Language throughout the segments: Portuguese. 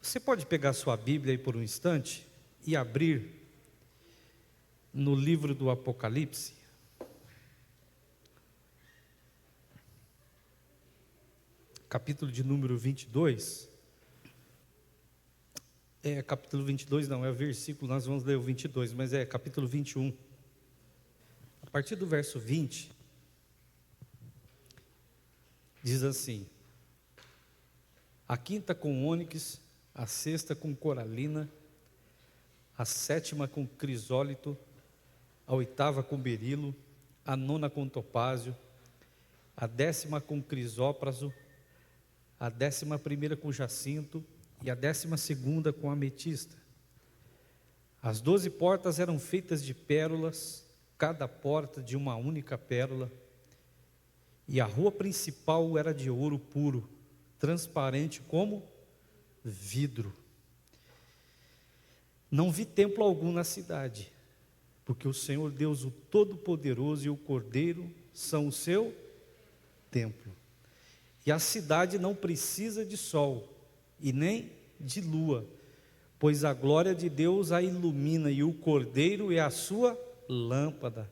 Você pode pegar sua Bíblia aí por um instante e abrir no livro do Apocalipse? Capítulo de número 22. Capítulo 22 não, é o versículo, nós vamos ler o 22, mas é capítulo 21. A partir do verso 20, diz assim: a quinta com ônix, a sexta com coralina, a sétima com crisólito, a oitava com berilo, a nona com topázio, a décima com crisópraso, a 11ª com jacinto e a 12ª com ametista. As 12 portas eram feitas de pérolas, cada porta de uma única pérola, e a rua principal era de ouro puro, transparente como vidro. Não vi templo algum na cidade, porque o Senhor Deus, o Todo-Poderoso, e o Cordeiro são o seu templo. E a cidade não precisa de sol e nem de lua, pois a glória de Deus a ilumina, e o Cordeiro é a sua lâmpada.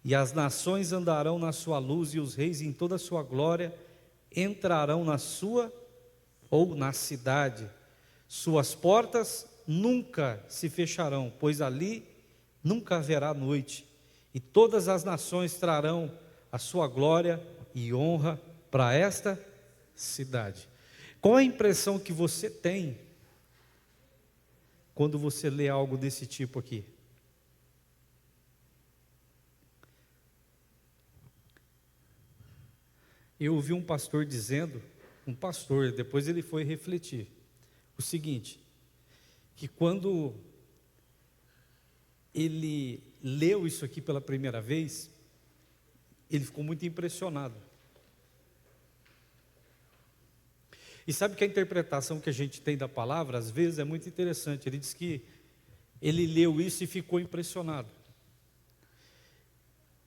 E as nações andarão na sua luz, e os reis em toda a sua glória entrarão na sua ou na cidade. Suas portas nunca se fecharão, pois ali nunca haverá noite. E todas as nações trarão a sua glória e honra para esta cidade. Qual a impressão que você tem quando você lê algo desse tipo aqui? Eu ouvi um pastor dizendo, depois ele foi refletir, o seguinte, que quando ele leu isso aqui pela primeira vez, ele ficou muito impressionado. E sabe que a interpretação que a gente tem da palavra, às vezes, é muito interessante. Ele diz que ele leu isso e ficou impressionado.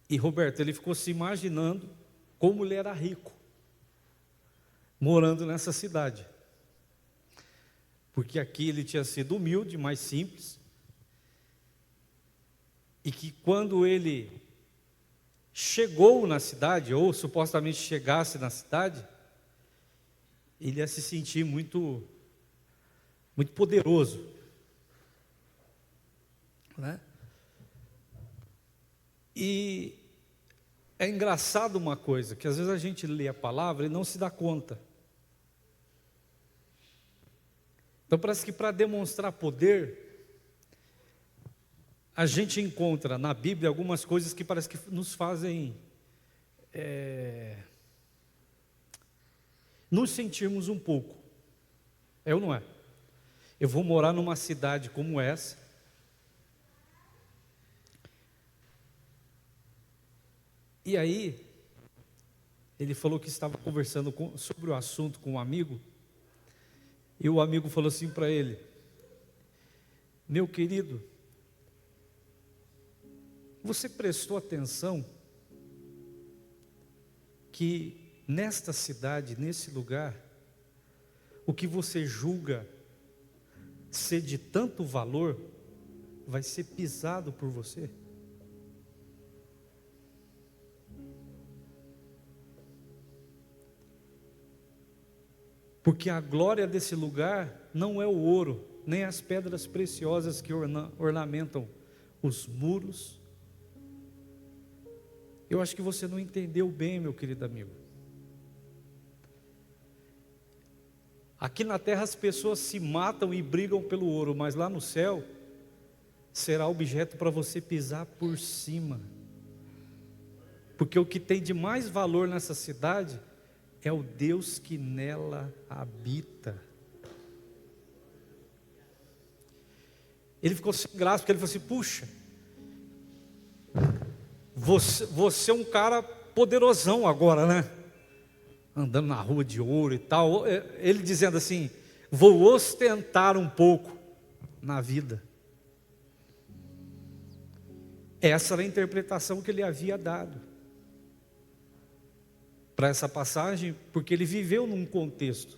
E Roberto, ele ficou se imaginando como ele era rico, morando nessa cidade. Porque aqui ele tinha sido humilde, mais simples. E que quando ele chegou na cidade, ou supostamente chegasse na cidade, ele ia se sentir muito poderoso, né? E é engraçado uma coisa, que às vezes a gente lê a palavra e não se dá conta. Então parece que para demonstrar poder, a gente encontra na Bíblia algumas coisas que parece que nos fazem nos sentirmos um pouco. É ou não é? Eu vou morar numa cidade como essa, e aí ele falou que estava conversando sobre o assunto com um amigo, e o amigo falou assim para ele: meu querido, você prestou atenção que nesta cidade, nesse lugar, o que você julga ser de tanto valor, vai ser pisado por você? Porque a glória desse lugar não é o ouro, nem as pedras preciosas que ornamentam os muros. Eu acho que você não entendeu bem, meu querido amigo. Aqui na terra as pessoas se matam e brigam pelo ouro, mas lá no céu será objeto para você pisar por cima. Porque o que tem de mais valor nessa cidade é o Deus que nela habita. Ele ficou sem graça, porque ele falou assim: puxa, você é um cara poderosão agora, né? Andando na rua de ouro e tal. Ele dizendo assim: vou ostentar um pouco na vida. Essa era a interpretação que ele havia dado para essa passagem, porque ele viveu num contexto.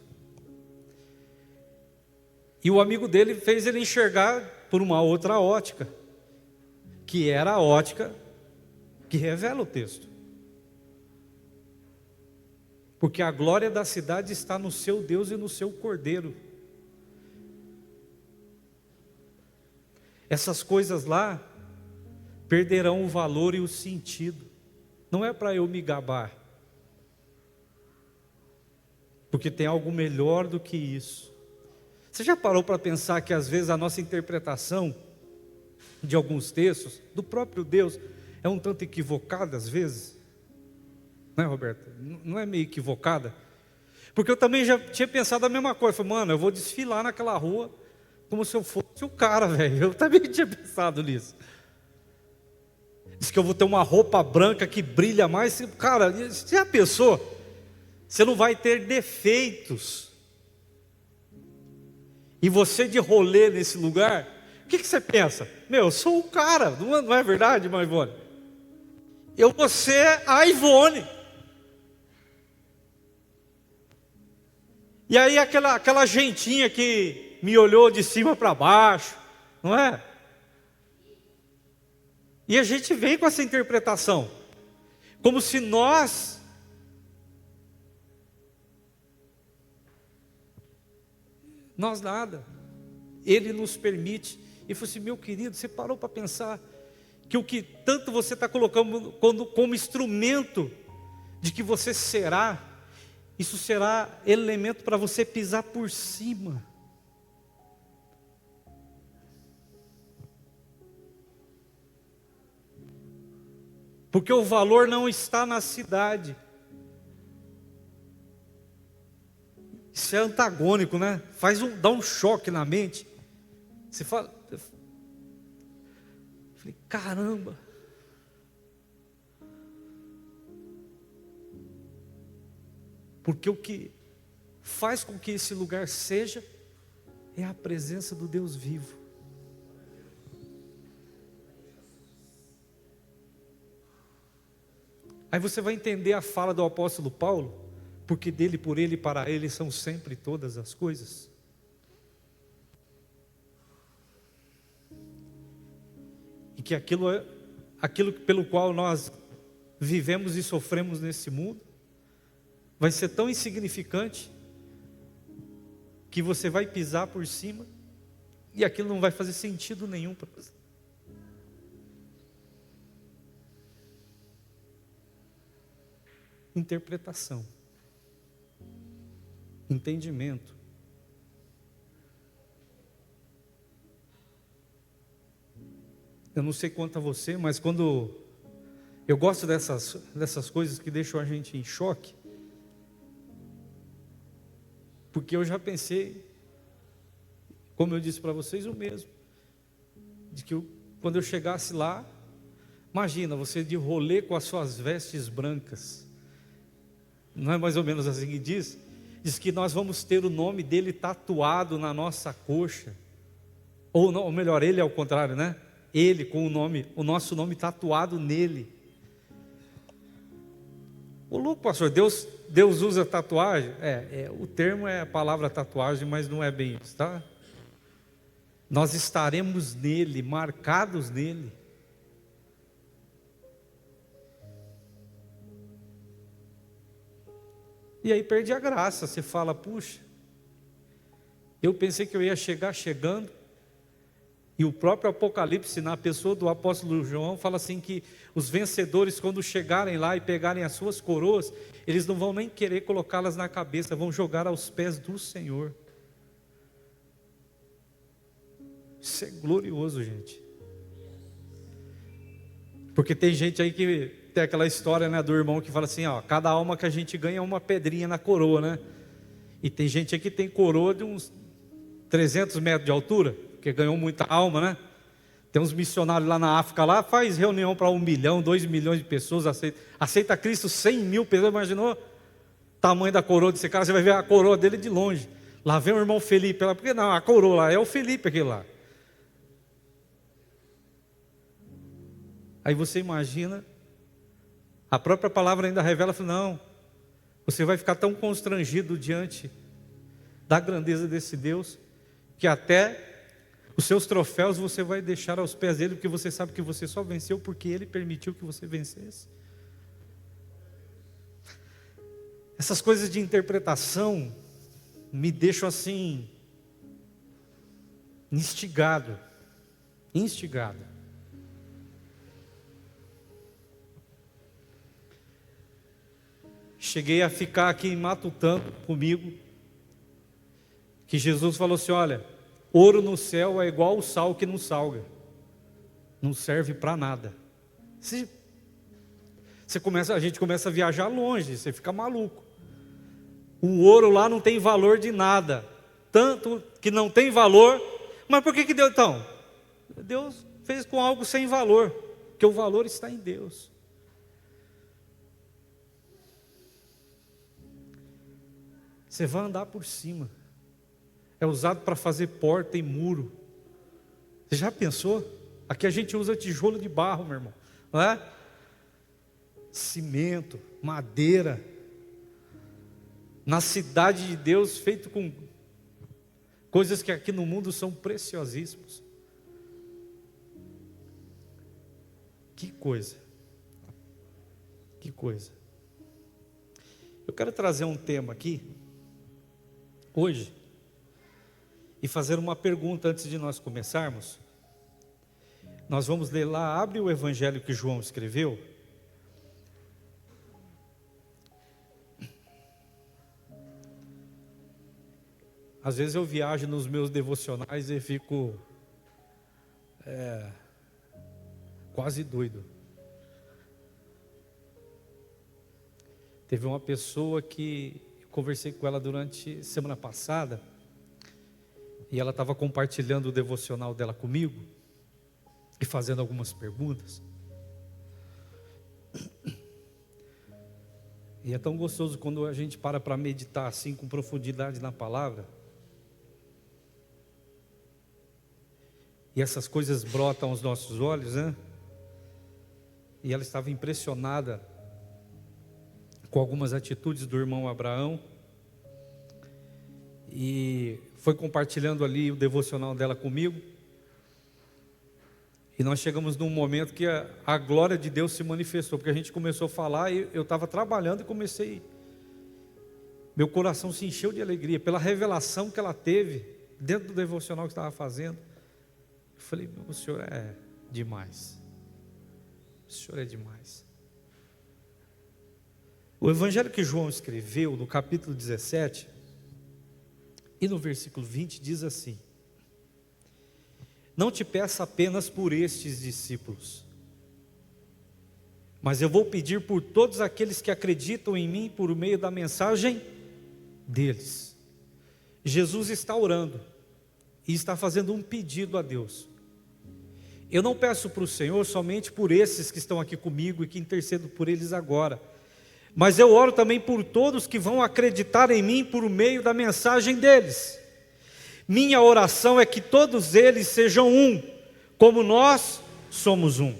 E o amigo dele fez ele enxergar por uma outra ótica, que era a ótica que revela o texto. Porque a glória da cidade está no seu Deus e no seu Cordeiro. Essas coisas lá perderão o valor e o sentido. Não é para eu me gabar, porque tem algo melhor do que isso. Você já parou para pensar que às vezes a nossa interpretação de alguns textos, do próprio Deus, é um tanto equivocada às vezes? Não é, Roberta? Não é meio equivocada? Porque eu também já tinha pensado a mesma coisa. Falei, mano, eu vou desfilar naquela rua como se eu fosse o cara, velho. Eu também tinha pensado nisso. Diz que eu vou ter uma roupa branca que brilha mais. Cara, você já pensou? Você não vai ter defeitos. E você de rolê nesse lugar, o que você pensa? Meu, eu sou o cara, não é verdade, irmã Ivone? Eu vou ser a Ivone. E aí aquela gentinha que me olhou de cima para baixo, não é? E a gente vem com essa interpretação, como se nós nada, Ele nos permite. E falou assim, meu querido, você parou para pensar que o que tanto você está colocando como instrumento de que você será, isso será elemento para você pisar por cima. Porque o valor não está na cidade. Isso é antagônico, né? Dá um choque na mente. Você fala, eu falei, caramba. Porque o que faz com que esse lugar seja é a presença do Deus vivo. Aí você vai entender a fala do apóstolo Paulo, porque dele, por ele e para ele são sempre todas as coisas. E que aquilo pelo qual nós vivemos e sofremos nesse mundo, vai ser tão insignificante, que você vai pisar por cima, e aquilo não vai fazer sentido nenhum para você. Interpretação, entendimento. Eu não sei quanto a você, mas quando eu gosto dessas coisas que deixam a gente em choque, porque eu já pensei, como eu disse para vocês, o mesmo, de que quando eu chegasse lá, imagina você de rolê com as suas vestes brancas. Não é mais ou menos assim que diz? Diz que nós vamos ter o nome dele tatuado na nossa coxa. Ou melhor, ele é o contrário, né? Ele com o nosso nome tatuado nele. Ô louco, pastor, Deus usa tatuagem? O termo é a palavra tatuagem, mas não é bem isso, tá? Nós estaremos nele, marcados nele. E aí perde a graça, você fala, puxa, eu pensei que eu ia chegar chegando, e o próprio Apocalipse, na pessoa do apóstolo João, fala assim que os vencedores, quando chegarem lá e pegarem as suas coroas, eles não vão nem querer colocá-las na cabeça, vão jogar aos pés do Senhor. Isso é glorioso, gente. Porque tem gente aí que tem aquela história, né, do irmão que fala assim, ó, cada alma que a gente ganha é uma pedrinha na coroa, né? E tem gente aí que tem coroa de uns 300 metros de altura, porque ganhou muita alma, né? Tem uns missionários lá na África, lá faz reunião para 1 milhão, 2 milhões de pessoas, aceita Cristo 100 mil pessoas, imaginou o tamanho da coroa desse cara? Você vai ver a coroa dele de longe. Lá vem o irmão Felipe, porque não, a coroa lá é o Felipe aquele lá. Aí você imagina, a própria palavra ainda revela, não, você vai ficar tão constrangido diante da grandeza desse Deus, que até os seus troféus você vai deixar aos pés dele, porque você sabe que você só venceu porque ele permitiu que você vencesse. Essas coisas de interpretação me deixam assim, instigado. Cheguei a ficar aqui matutando comigo, que Jesus falou assim: olha, ouro no céu é igual o sal que não salga, não serve para nada. A gente começa a viajar longe, você fica maluco. O ouro lá não tem valor de nada, tanto que não tem valor. Mas por que Deus então? Deus fez com algo sem valor, porque o valor está em Deus. Você vai andar por cima. É usado para fazer porta e muro. Você já pensou? Aqui a gente usa tijolo de barro, meu irmão, não é? Cimento, madeira. Na cidade de Deus, feito com coisas que aqui no mundo são preciosíssimas. Que coisa. Que coisa. Eu quero trazer um tema aqui, hoje, e fazer uma pergunta antes de nós começarmos. Nós vamos ler lá, abre o evangelho que João escreveu. Às vezes eu viajo nos meus devocionais e fico quase doido. Teve uma pessoa que eu conversei com ela durante semana passada, e ela estava compartilhando o devocional dela comigo e fazendo algumas perguntas. E é tão gostoso quando a gente para meditar assim com profundidade na palavra. E essas coisas brotam aos nossos olhos, né? E ela estava impressionada com algumas atitudes do irmão Abraão. E foi compartilhando ali o devocional dela comigo. E nós chegamos num momento que a glória de Deus se manifestou, porque a gente começou a falar e eu estava trabalhando e meu coração se encheu de alegria pela revelação que ela teve dentro do devocional que estava fazendo. Eu falei: o Senhor é demais. O Senhor é demais. O evangelho que João escreveu, no capítulo 17, e no versículo 20, diz assim: não te peço apenas por estes discípulos, mas eu vou pedir por todos aqueles que acreditam em mim por meio da mensagem deles. Jesus está orando e está fazendo um pedido a Deus. Eu não peço para o Senhor somente por esses que estão aqui comigo e que intercedo por eles agora, mas eu oro também por todos que vão acreditar em mim por meio da mensagem deles. Minha oração é que todos eles sejam um, como nós somos um.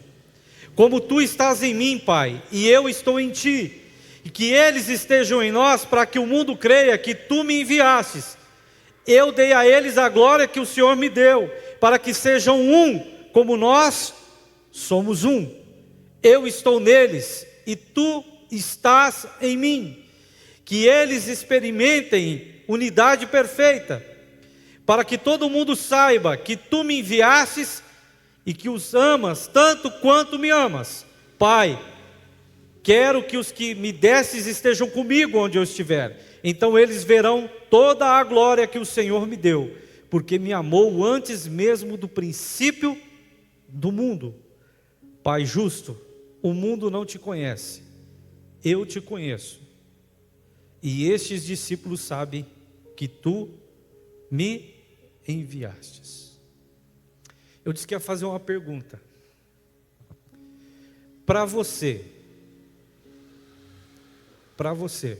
Como tu estás em mim, Pai, e eu estou em ti, e que eles estejam em nós, para que o mundo creia que tu me enviastes. Eu dei a eles a glória que o Senhor me deu, para que sejam um, como nós somos um. Eu estou neles, e tu estás em mim. Que eles experimentem unidade perfeita, para que todo mundo saiba que tu me enviastes e que os amas tanto quanto me amas. Pai, quero que os que me destes estejam comigo onde eu estiver. Então eles verão toda a glória que o Senhor me deu, porque me amou antes mesmo do princípio do mundo. Pai justo, o mundo não te conhece, eu te conheço. E estes discípulos sabem que tu me enviastes. Eu disse que ia fazer uma pergunta para você. Para você.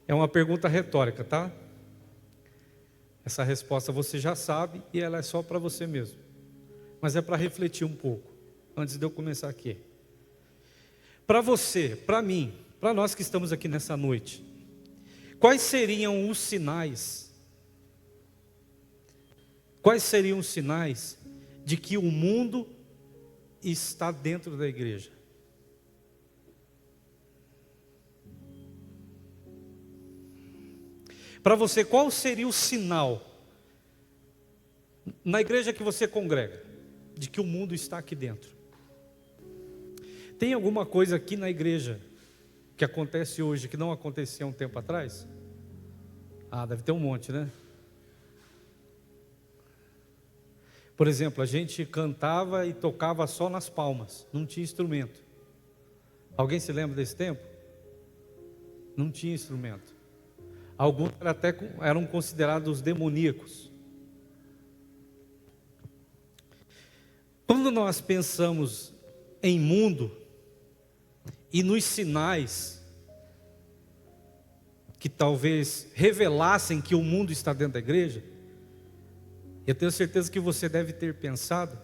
É uma pergunta retórica, tá? Essa resposta você já sabe e ela é só para você mesmo. Mas é para refletir um pouco antes de eu começar aqui. Para você, para mim, para nós que estamos aqui nessa noite, quais seriam os sinais quais seriam os sinais de que o mundo está dentro da igreja? Para você, qual seria o sinal na igreja que você congrega de que o mundo está aqui dentro? Tem alguma coisa aqui na igreja que acontece hoje que não acontecia um tempo atrás? Ah, deve ter um monte, né? Por exemplo, a gente cantava e tocava só nas palmas, não tinha instrumento. Alguém se lembra desse tempo? Não tinha instrumento. Alguns eram considerados demoníacos. Quando nós pensamos em mundo e nos sinais que talvez revelassem que o mundo está dentro da igreja, eu tenho certeza que você deve ter pensado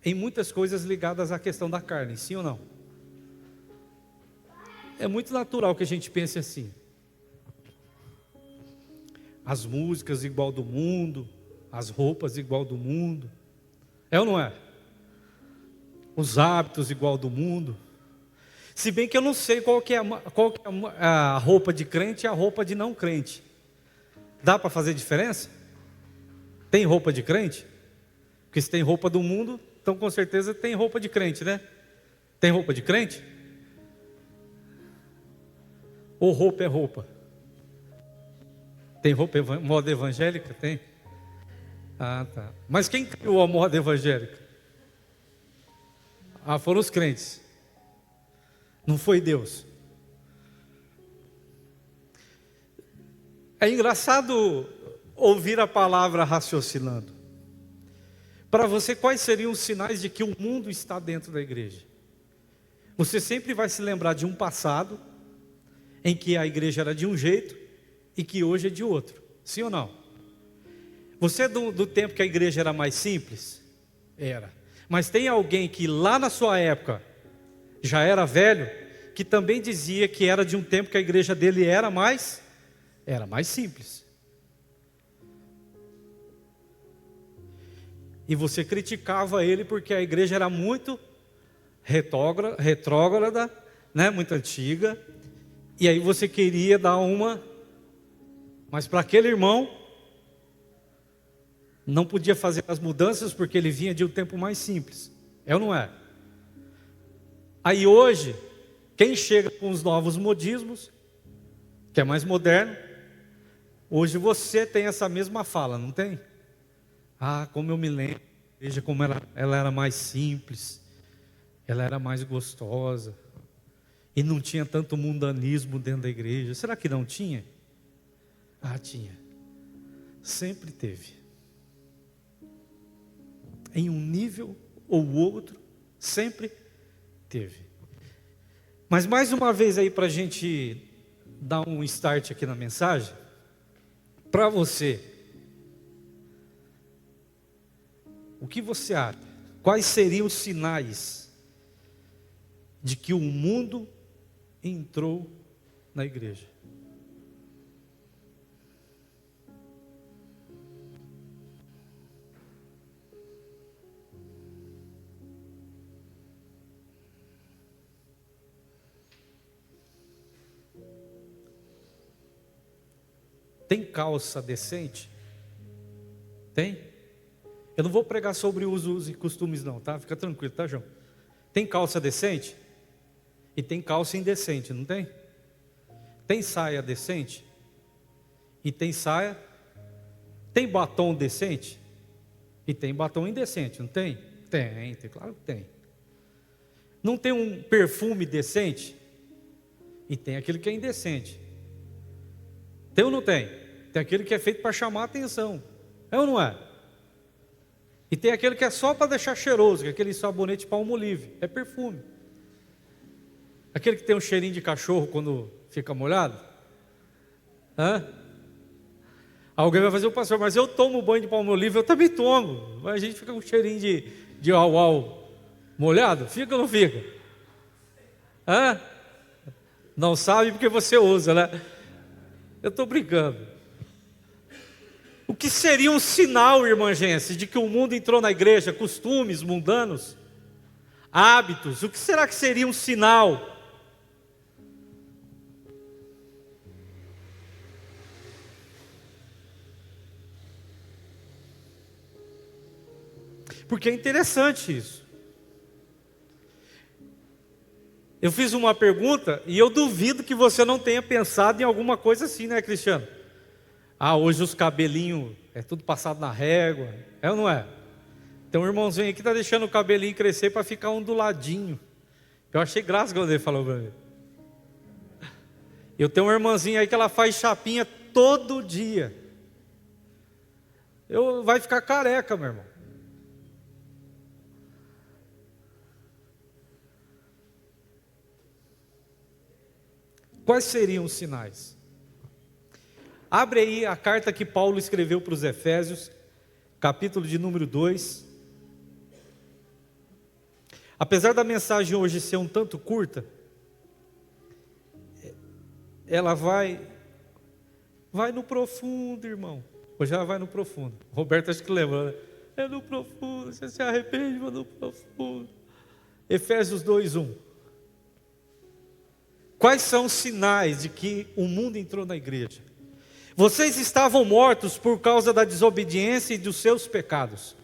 em muitas coisas ligadas à questão da carne, sim ou não? É muito natural que a gente pense assim. As músicas igual do mundo, as roupas igual do mundo, é ou não é? Os hábitos igual do mundo. Se bem que eu não sei qual que é a roupa de crente e a roupa de não crente. Dá para fazer diferença? Tem roupa de crente? Porque se tem roupa do mundo, então com certeza tem roupa de crente, né? Tem roupa de crente? Ou roupa é roupa? Tem roupa moda evangélica? Tem? Ah, tá. Mas quem criou a moda evangélica? Ah, foram os crentes. Não foi Deus. É engraçado ouvir a palavra raciocinando. Para você, quais seriam os sinais de que o mundo está dentro da igreja? Você sempre vai se lembrar de um passado em que a igreja era de um jeito e que hoje é de outro. Sim ou não? Você é do tempo que a igreja era mais simples? Era. Mas tem alguém que lá na sua época já era velho, que também dizia que era de um tempo que a igreja dele era mais simples. E você criticava ele porque a igreja era muito retrógrada, né? Muito antiga. E aí você queria dar uma... Mas para aquele irmão, não podia fazer as mudanças porque ele vinha de um tempo mais simples. É ou não é? Aí hoje, quem chega com os novos modismos, que é mais moderno, hoje você tem essa mesma fala, não tem? Ah, como eu me lembro, veja como ela era mais simples, ela era mais gostosa, e não tinha tanto mundanismo dentro da igreja. Será que não tinha? Ah, tinha. Sempre teve. Em um nível ou outro, sempre teve. Mas mais uma vez aí para a gente dar um start aqui na mensagem, para você, o que você acha? Quais seriam os sinais de que o mundo entrou na igreja? Tem calça decente? Tem? Eu não vou pregar sobre usos e costumes não, tá? Fica tranquilo, tá, João? Tem calça decente? E tem calça indecente, não tem? Tem saia decente? E tem saia? Tem batom decente? E tem batom indecente, não tem? Tem, claro que tem. Não tem um perfume decente? E tem aquele que é indecente. Tem ou não tem? Tem aquele que é feito para chamar a atenção. É ou não é? E tem aquele que é só para deixar cheiroso, que é aquele sabonete Palmolive. É perfume. Aquele que tem um cheirinho de cachorro quando fica molhado. Hã? Alguém vai fazer o pastor, mas eu tomo banho de Palmolive, eu também tomo. Mas a gente fica com um cheirinho de au-au molhado. Fica ou não fica? Hã? Não sabe porque você usa, né? Eu estou brincando. que seria um sinal, irmã Gênesis, de que o mundo entrou na igreja? Costumes mundanos, hábitos, o que será que seria um sinal? Porque é interessante isso. Eu fiz uma pergunta e eu duvido que você não tenha pensado em alguma coisa assim, né, Cristiano? Hoje os cabelinhos é tudo passado na régua, é ou não é? Tem um irmãozinho aí que está deixando o cabelinho crescer para ficar onduladinho. Eu achei graça quando ele falou para mim. Eu tenho uma irmãzinha aí que ela faz chapinha todo dia. Vai ficar careca, meu irmão. Quais seriam os sinais? Abre aí a carta que Paulo escreveu para os Efésios, capítulo de número 2. Apesar da mensagem hoje ser um tanto curta, ela vai no profundo, irmão. Hoje ela vai no profundo. Roberto acho que lembra, né? É no profundo, você se arrepende, mas no profundo. Efésios 2:1. Quais são os sinais de que o mundo entrou na igreja? Vocês estavam mortos por causa da desobediência e dos seus pecados,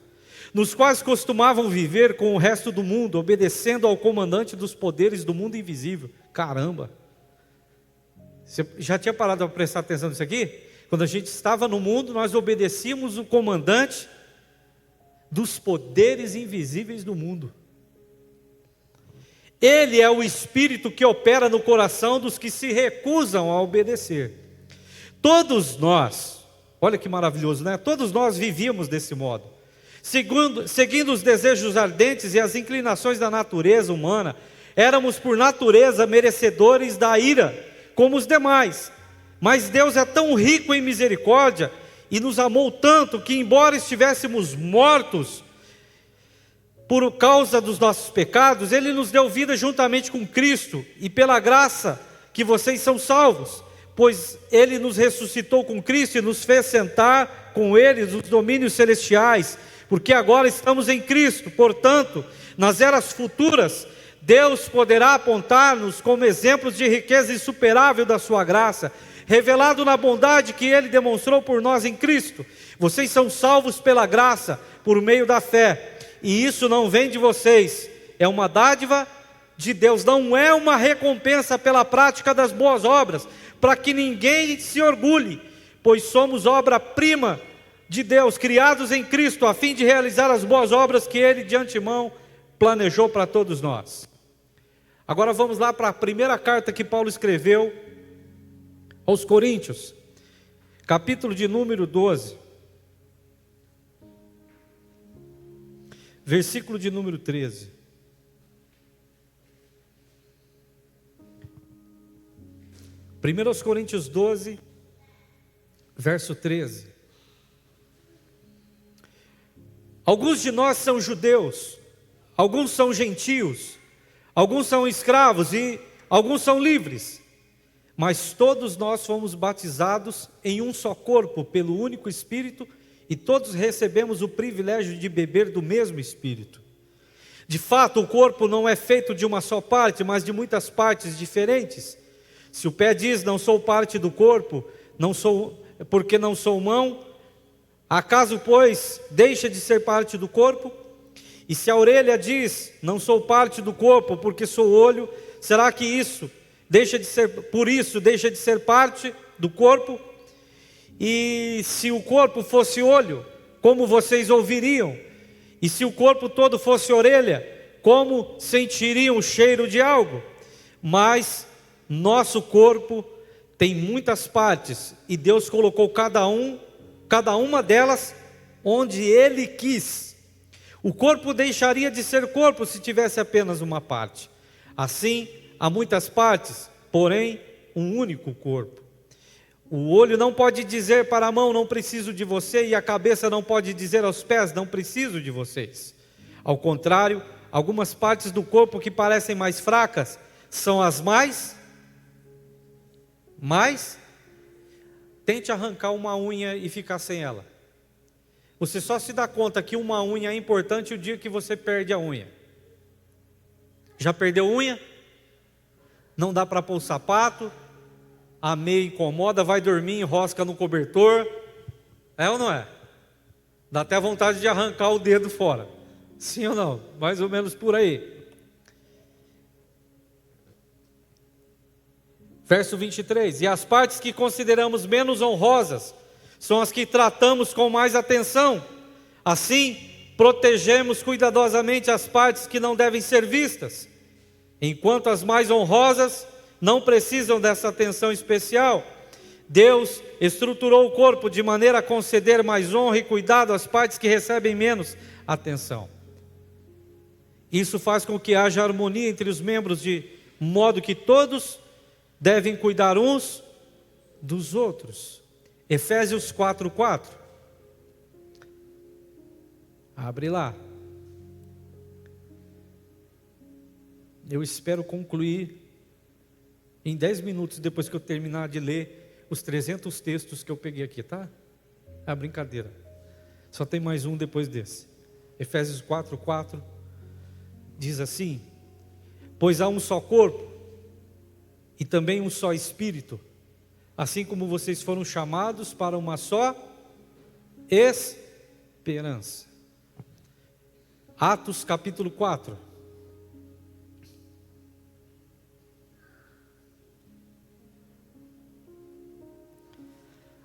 nos quais costumavam viver com o resto do mundo, obedecendo ao comandante dos poderes do mundo invisível. Caramba! Você já tinha parado para prestar atenção nisso aqui? Quando a gente estava no mundo, nós obedecíamos o comandante dos poderes invisíveis do mundo. Ele é o Espírito que opera no coração dos que se recusam a obedecer. Todos nós, olha que maravilhoso, né? Todos nós vivíamos desse modo, seguindo os desejos ardentes e as inclinações da natureza humana. Éramos por natureza merecedores da ira, como os demais. Mas Deus é tão rico em misericórdia e nos amou tanto que, embora estivéssemos mortos por causa dos nossos pecados, Ele nos deu vida juntamente com Cristo, e pela graça que vocês são salvos, pois Ele nos ressuscitou com Cristo e nos fez sentar com Ele nos domínios celestiais, porque agora estamos em Cristo. Portanto, nas eras futuras, Deus poderá apontar-nos como exemplos de riqueza insuperável da sua graça, revelado na bondade que Ele demonstrou por nós em Cristo. Vocês são salvos pela graça, por meio da fé. E isso não vem de vocês, é uma dádiva de Deus, não é uma recompensa pela prática das boas obras, para que ninguém se orgulhe, pois somos obra-prima de Deus, criados em Cristo, a fim de realizar as boas obras que Ele de antemão planejou para todos nós. Agora vamos lá para a primeira carta que Paulo escreveu aos Coríntios, capítulo de número 12. Versículo de número 13. Primeiro aos Coríntios 12, verso 13. Alguns de nós são judeus, alguns são gentios, alguns são escravos e alguns são livres, mas todos nós fomos batizados em um só corpo pelo único Espírito, e todos recebemos o privilégio de beber do mesmo Espírito. De fato, o corpo não é feito de uma só parte, mas de muitas partes diferentes. Se o pé diz, não sou parte do corpo, porque não sou mão, acaso, pois, deixa de ser parte do corpo? E se a orelha diz, não sou parte do corpo, porque sou olho, será que por isso deixa de ser parte do corpo? E se o corpo fosse olho, como vocês ouviriam? E se o corpo todo fosse orelha, como sentiriam o cheiro de algo? Mas nosso corpo tem muitas partes, e Deus colocou cada uma delas onde Ele quis. O corpo deixaria de ser corpo se tivesse apenas uma parte. Assim, há muitas partes, porém um único corpo. O olho não pode dizer para a mão, não preciso de você, e a cabeça não pode dizer aos pés, não preciso de vocês. Ao contrário, algumas partes do corpo que parecem mais fracas são as mais. Tente arrancar uma unha e ficar sem ela. Você só se dá conta que uma unha é importante o dia que você perde a unha. Já perdeu unha? Não dá para pôr o sapato, a meia incomoda, vai dormir, enrosca no cobertor. É ou não é? Dá até vontade de arrancar o dedo fora. Sim ou não? Mais ou menos por aí. Verso 23. E as partes que consideramos menos honrosas são as que tratamos com mais atenção. Assim, protegemos cuidadosamente as partes que não devem ser vistas, enquanto as mais honrosas não precisam dessa atenção especial. Deus estruturou o corpo de maneira a conceder mais honra e cuidado às partes que recebem menos atenção. Isso faz com que haja harmonia entre os membros, de modo que todos devem cuidar uns dos outros. Efésios 4:4. Abre lá. Eu espero concluir em 10 minutos, depois que eu terminar de ler os 300 textos que eu peguei aqui, tá? É brincadeira. Só tem mais um depois desse. Efésios 4:4 diz assim: pois há um só corpo e também um só Espírito, assim como vocês foram chamados para uma só esperança. Atos capítulo 4.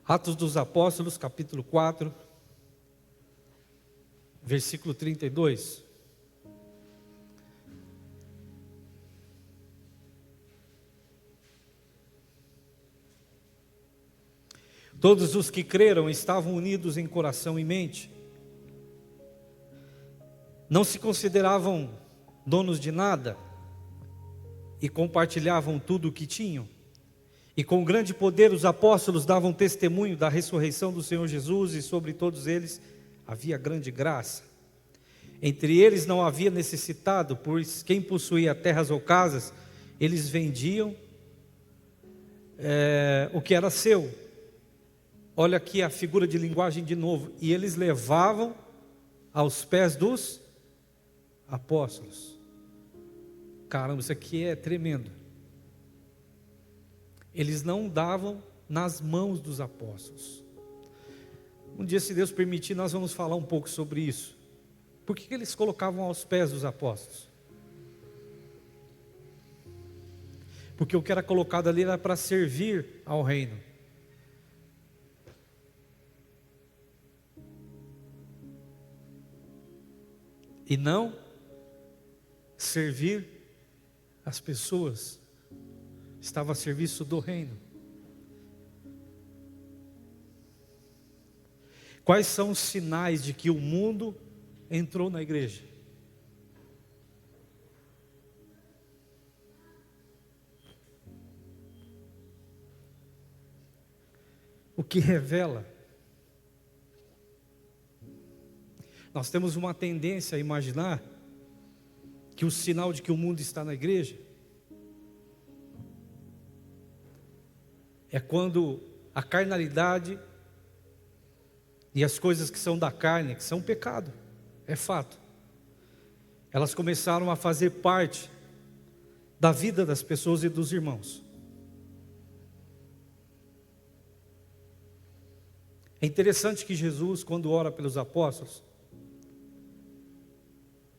Atos dos Apóstolos capítulo 4, versículo 32. Todos os que creram estavam unidos em coração e mente. Não se consideravam donos de nada e compartilhavam tudo o que tinham. E com grande poder os apóstolos davam testemunho da ressurreição do Senhor Jesus, e sobre todos eles havia grande graça. Entre eles não havia necessitado, pois quem possuía terras ou casas, eles vendiam o que era seu. Olha aqui a figura de linguagem de novo. E eles levavam aos pés dos apóstolos. Caramba, isso aqui é tremendo. Eles não davam nas mãos dos apóstolos. Um dia, se Deus permitir, nós vamos falar um pouco sobre isso. Por que eles colocavam aos pés dos apóstolos? Porque o que era colocado ali era para servir ao reino. E não servir as pessoas. Estava a serviço do reino. Quais são os sinais de que o mundo entrou na igreja? O que revela? Nós temos uma tendência a imaginar que o sinal de que o mundo está na igreja é quando a carnalidade e as coisas que são da carne, que são pecado, é fato, elas começaram a fazer parte da vida das pessoas e dos irmãos. É interessante que Jesus, quando ora pelos apóstolos,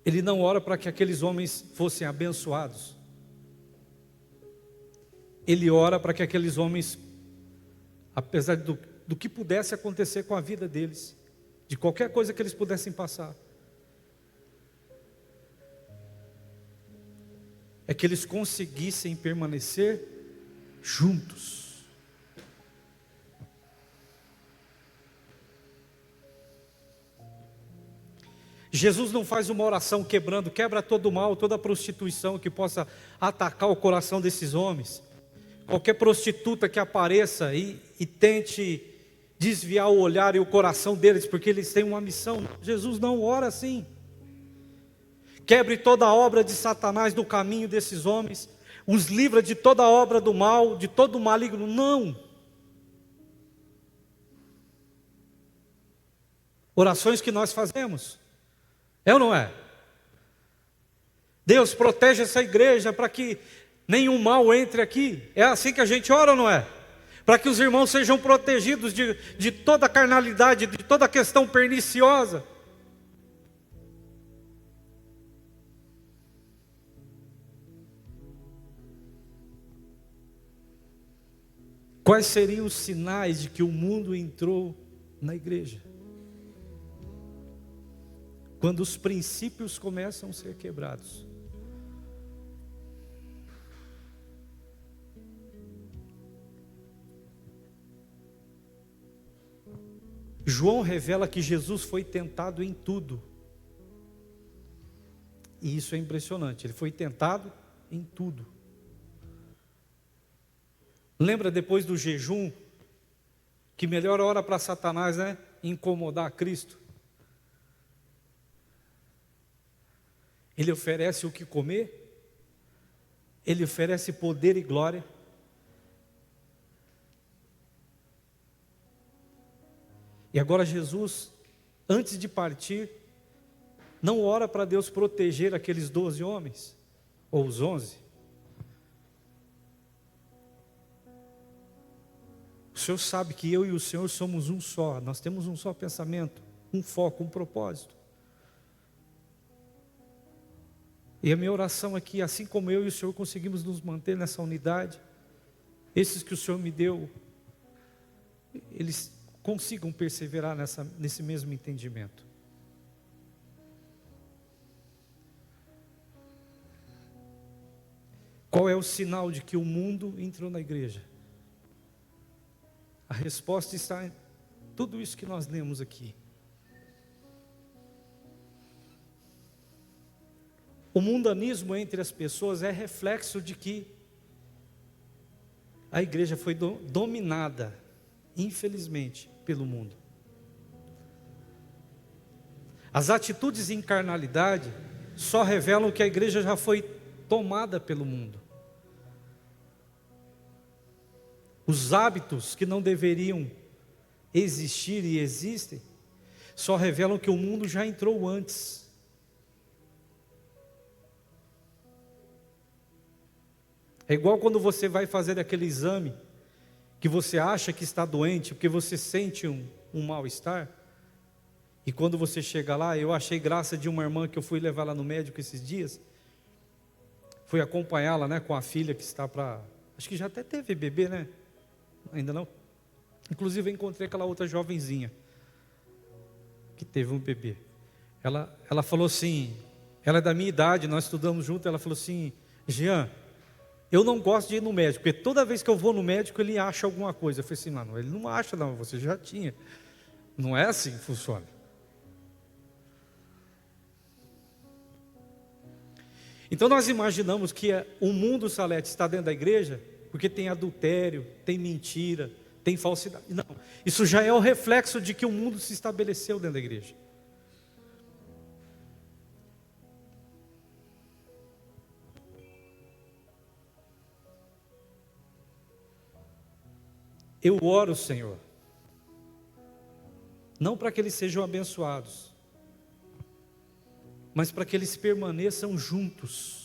Ele não ora para que aqueles homens fossem abençoados. Ele ora para que aqueles homens, apesar do que pudesse acontecer com a vida deles, de qualquer coisa que eles pudessem passar, é que eles conseguissem permanecer juntos. Jesus não faz uma oração quebra todo o mal, toda a prostituição que possa atacar o coração desses homens. Qualquer prostituta que apareça e tente desviar o olhar e o coração deles, porque eles têm uma missão. Jesus não ora assim. Quebre toda a obra de Satanás do caminho desses homens, os livra de toda a obra do mal, de todo o maligno. Não. orações que nós fazemos. É ou não é? Deus, protege essa igreja para que nenhum mal entre aqui. É assim que a gente ora ou não é? Para que os irmãos sejam protegidos de toda a carnalidade, de toda a questão perniciosa. Quais seriam os sinais de que o mundo entrou na igreja? Quando os princípios começam a ser quebrados. João revela que Jesus foi tentado em tudo. E isso é impressionante, ele foi tentado em tudo. Lembra depois do jejum, que melhor hora para Satanás, né? Incomodar Cristo. Ele oferece o que comer, ele oferece poder e glória. E agora Jesus, antes de partir, não ora para Deus proteger aqueles 12 homens, ou os 11. O Senhor sabe que eu e o Senhor somos um só, nós temos um só pensamento, um foco, um propósito. E a minha oração aqui, assim como eu e o Senhor conseguimos nos manter nessa unidade, esses que o Senhor me deu, eles consigam perseverar nesse mesmo entendimento. Qual é o sinal de que o mundo entrou na igreja? A resposta está em tudo isso que nós lemos aqui. O mundanismo entre as pessoas é reflexo de que a igreja foi dominada, infelizmente, pelo mundo. As atitudes em carnalidade só revelam que a igreja já foi tomada pelo mundo. Os hábitos que não deveriam existir e existem, só revelam que o mundo já entrou antes. É igual quando você vai fazer aquele exame, que você acha que está doente, porque você sente um mal-estar, e quando você chega lá, eu achei graça de uma irmã que eu fui levar lá no médico esses dias, fui acompanhá-la, né, com a filha que está para, acho que já até teve bebê, né? Ainda não? Inclusive eu encontrei aquela outra jovenzinha que teve um bebê. Ela falou assim, ela é da minha idade, nós estudamos junto, ela falou assim, Jean, eu não gosto de ir no médico, porque toda vez que eu vou no médico ele acha alguma coisa. Eu falei assim, não, ele não acha não, você já tinha. Não é assim que funciona. Então nós imaginamos que o mundo, Salete, está dentro da igreja porque tem adultério, tem mentira, tem falsidade. Não, isso já é o reflexo de que o mundo se estabeleceu dentro da igreja. Eu oro, Senhor, não para que eles sejam abençoados, mas para que eles permaneçam juntos.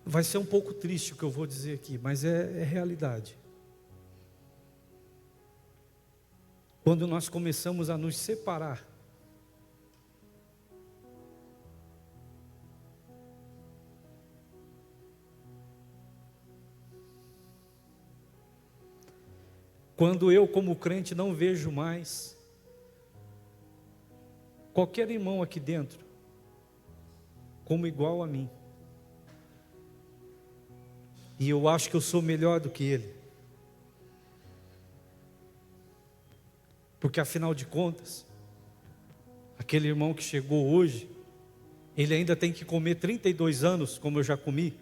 Vai ser um pouco triste o que eu vou dizer aqui, mas é realidade. Quando nós começamos a nos separar, quando eu como crente não vejo mais qualquer irmão aqui dentro como igual a mim, e eu acho que eu sou melhor do que ele, porque afinal de contas, aquele irmão que chegou hoje, ele ainda tem que comer 32 anos, como eu já comi,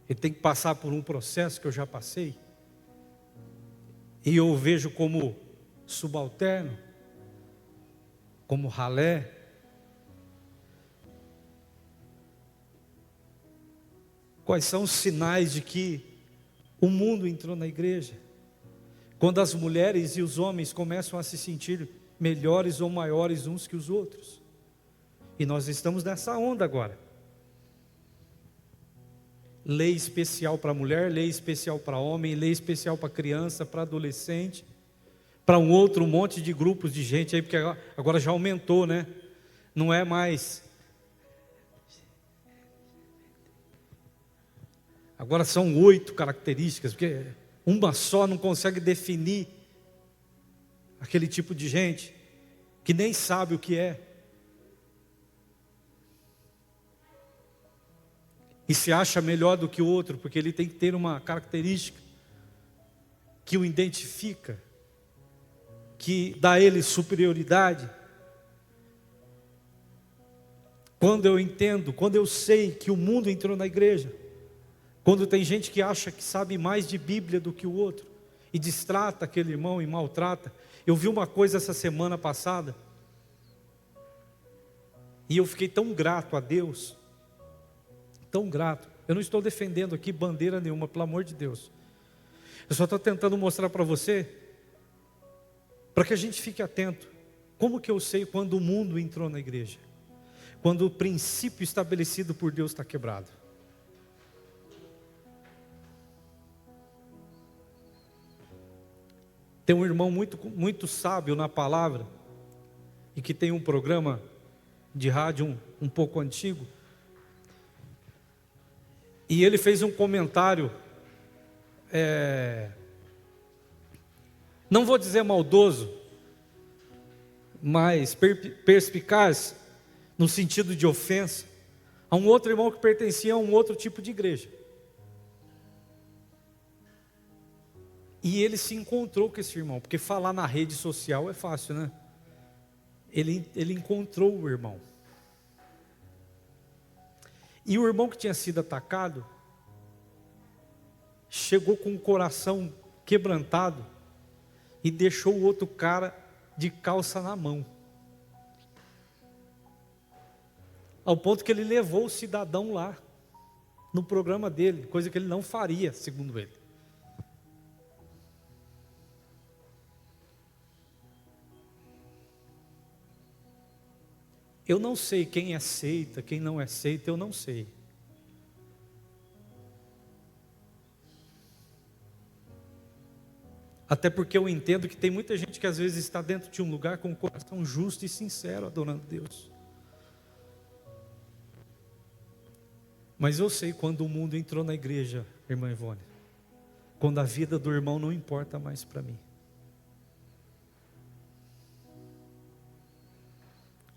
ele tem que passar por um processo que eu já passei, e eu o vejo como subalterno, como ralé, Quais são os sinais de que o mundo entrou na igreja? Quando as mulheres e os homens começam a se sentir melhores ou maiores uns que os outros. E nós estamos nessa onda agora. Lei especial para mulher, lei especial para homem, lei especial para criança, para adolescente, para um outro monte de grupos de gente aí, porque agora já aumentou, né? Não é mais. Agora são 8 características, porque uma só não consegue definir aquele tipo de gente que nem sabe o que é. E se acha melhor do que o outro, porque ele tem que ter uma característica que o identifica, que dá a ele superioridade. Quando eu entendo, quando eu sei que o mundo entrou na igreja, quando tem gente que acha que sabe mais de Bíblia do que o outro, e distrata aquele irmão e maltrata. Eu vi uma coisa essa semana passada, e eu fiquei tão grato a Deus, tão grato. Eu não estou defendendo aqui bandeira nenhuma, pelo amor de Deus. Eu só estou tentando mostrar para você, para que a gente fique atento. Como que eu sei quando o mundo entrou na igreja? Quando o princípio estabelecido por Deus está quebrado. Tem um irmão muito sábio na palavra, e que tem um programa de rádio um pouco antigo, e ele fez um comentário, não vou dizer maldoso, mas perspicaz, no sentido de ofensa, a um outro irmão que pertencia a um outro tipo de igreja. E ele se encontrou com esse irmão, porque falar na rede social é fácil, né? Ele encontrou o irmão. E o irmão que tinha sido atacado, chegou com o coração quebrantado, e deixou o outro cara de calça na mão. Ao ponto que ele levou o cidadão lá, no programa dele, coisa que ele não faria, segundo ele. Eu não sei quem aceita, quem não aceita, eu não sei. Até porque eu entendo que tem muita gente que às vezes está dentro de um lugar com um coração justo e sincero, adorando Deus. Mas eu sei quando o mundo entrou na igreja, irmã Ivone, quando a vida do irmão não importa mais para mim.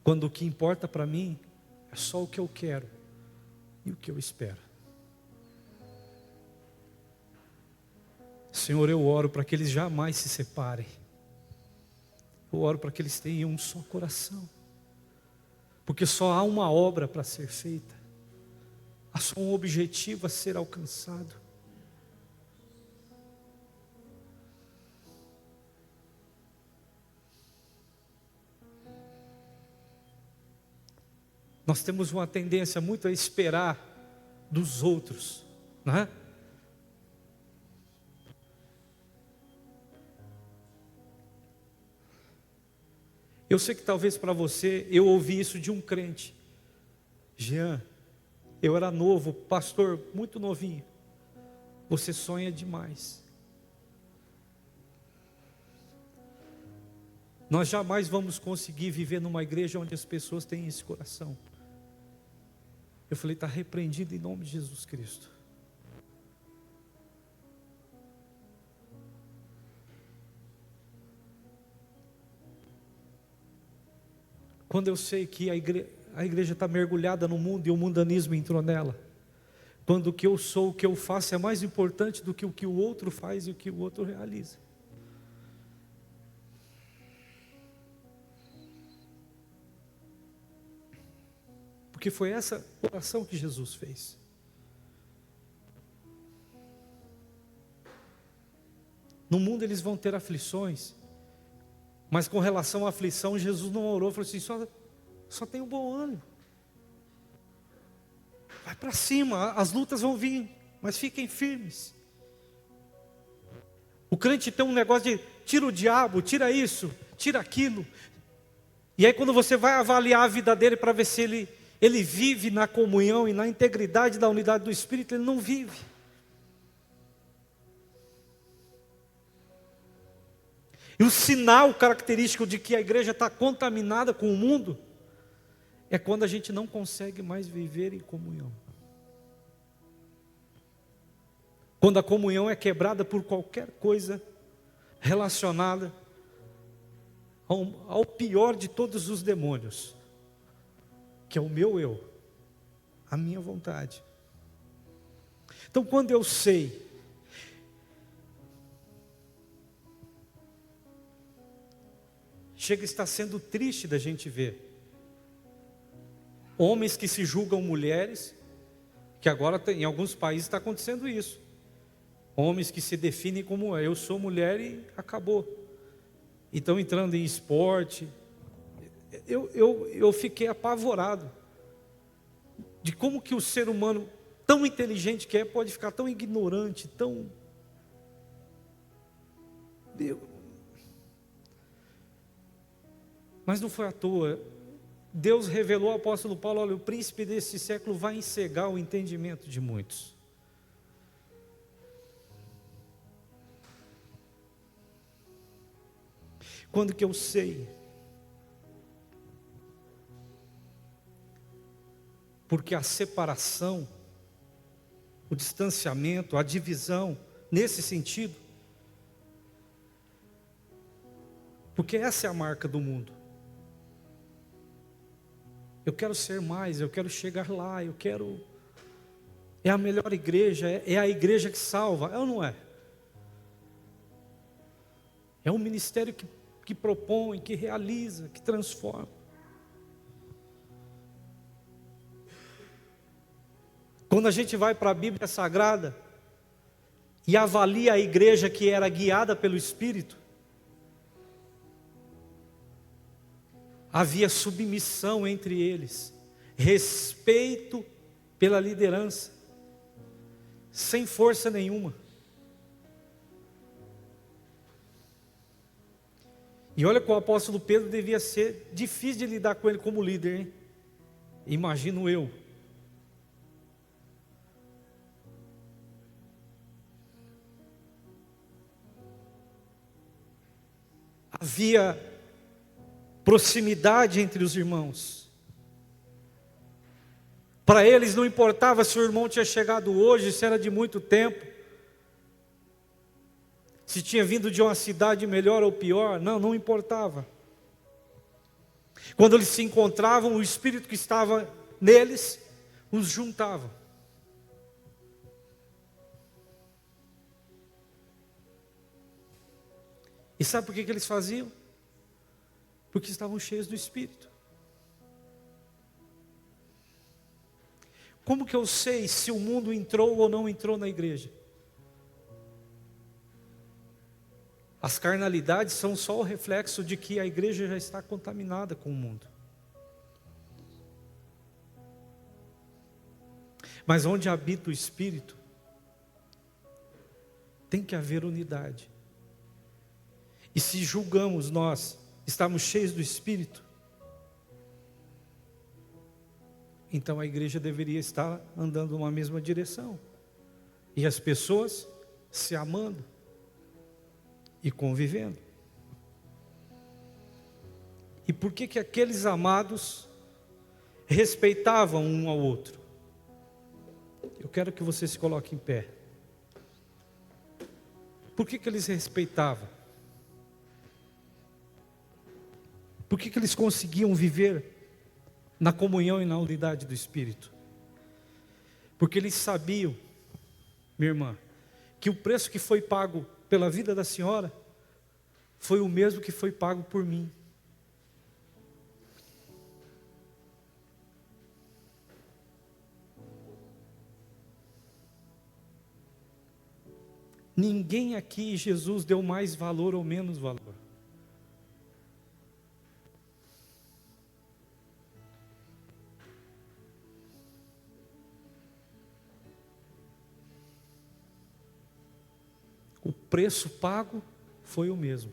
Quando o que importa para mim é só o que eu quero e o que eu espero. Senhor, eu oro para que eles jamais se separem. Eu oro para que eles tenham um só coração. Porque só há uma obra para ser feita. Há só um objetivo a ser alcançado. Nós temos uma tendência muito a esperar dos outros, não é? Eu sei que talvez para você, eu ouvi isso de um crente. Jean, eu era novo, pastor, muito novinho. Você sonha demais. Nós jamais vamos conseguir viver numa igreja onde as pessoas têm esse coração. Eu falei, está repreendido em nome de Jesus Cristo. Quando eu sei que a igreja está mergulhada no mundo e o mundanismo entrou nela. Quando o que eu sou, o que eu faço é mais importante do que o o outro faz e o que o outro realiza. Porque foi essa oração que Jesus fez. No mundo eles vão ter aflições, mas com relação à aflição, Jesus não orou, falou assim, só tem um bom ânimo. Vai para cima, as lutas vão vir, mas fiquem firmes. O crente tem um negócio de tira o diabo, tira isso, tira aquilo. E aí quando você vai avaliar a vida dele para ver se ele vive na comunhão e na integridade da unidade do Espírito, ele não vive. E o sinal característico de que a igreja está contaminada com o mundo é quando a gente não consegue mais viver em comunhão. Quando a comunhão é quebrada por qualquer coisa relacionada ao pior de todos os demônios, que é o meu eu, a minha vontade. Então, quando eu sei chega a estar sendo triste da gente ver homens que se julgam mulheres, que agora em alguns países está acontecendo isso. Homens que se definem como eu sou mulher e acabou. E estão entrando em esporte. Eu fiquei apavorado de como que o ser humano, tão inteligente que é, pode ficar tão ignorante, tão... Mas não foi à toa. Deus revelou ao apóstolo Paulo: olha, o príncipe desse século vai encegar o entendimento de muitos. Quando que eu sei? Porque a separação, o distanciamento, a divisão, nesse sentido, porque essa é a marca do mundo. Eu quero ser mais, eu quero chegar lá, eu quero... É a melhor igreja, é a igreja que salva, é ou não é? É um ministério que propõe, que realiza, que transforma. Quando a gente vai para a Bíblia Sagrada e avalia a igreja que era guiada pelo Espírito, havia submissão entre eles, respeito pela liderança, sem força nenhuma. E olha que o apóstolo Pedro devia ser difícil de lidar com ele como líder, hein? Imagino eu. Havia proximidade entre os irmãos. Para eles não importava se o irmão tinha chegado hoje, se era de muito tempo, se tinha vindo de uma cidade melhor ou pior, não importava. Quando eles se encontravam, o Espírito que estava neles os juntava. E sabe por que eles faziam? Porque estavam cheios do Espírito. Como que eu sei se o mundo entrou ou não entrou na igreja? As carnalidades são só o reflexo de que a igreja já está contaminada com o mundo. Mas onde habita o Espírito, tem que haver unidade. E se julgamos nós estamos cheios do Espírito, então a igreja deveria estar andando numa mesma direção, e as pessoas se amando e convivendo. E por que aqueles amados respeitavam um ao outro? Eu quero que você se coloque em pé. Por que eles respeitavam? Por que eles conseguiam viver na comunhão e na unidade do Espírito? Porque eles sabiam, minha irmã, que o preço que foi pago pela vida da senhora foi o mesmo que foi pago por mim. Ninguém aqui Jesus deu mais valor ou menos valor. preço pago foi o mesmo.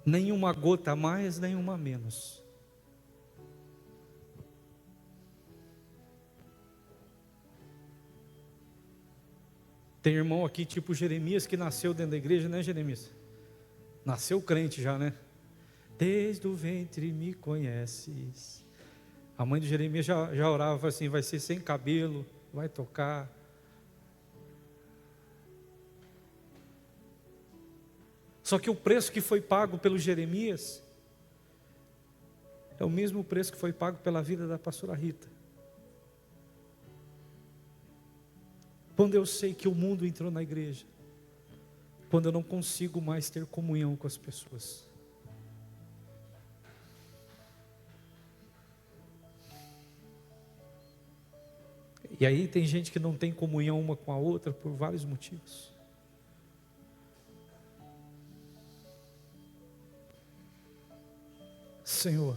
Nenhuma gota a mais, nenhuma a menos. Tem irmão aqui tipo Jeremias que nasceu dentro da igreja, né, Jeremias? Nasceu crente já, né? Desde o ventre me conheces. A mãe de Jeremias já orava assim, vai ser sem cabelo, vai tocar. Só que o preço que foi pago pelo Jeremias é o mesmo preço que foi pago pela vida da pastora Rita. Quando eu sei que o mundo entrou na igreja, quando eu não consigo mais ter comunhão com as pessoas. E aí tem gente que não tem comunhão uma com a outra por vários motivos. Senhor,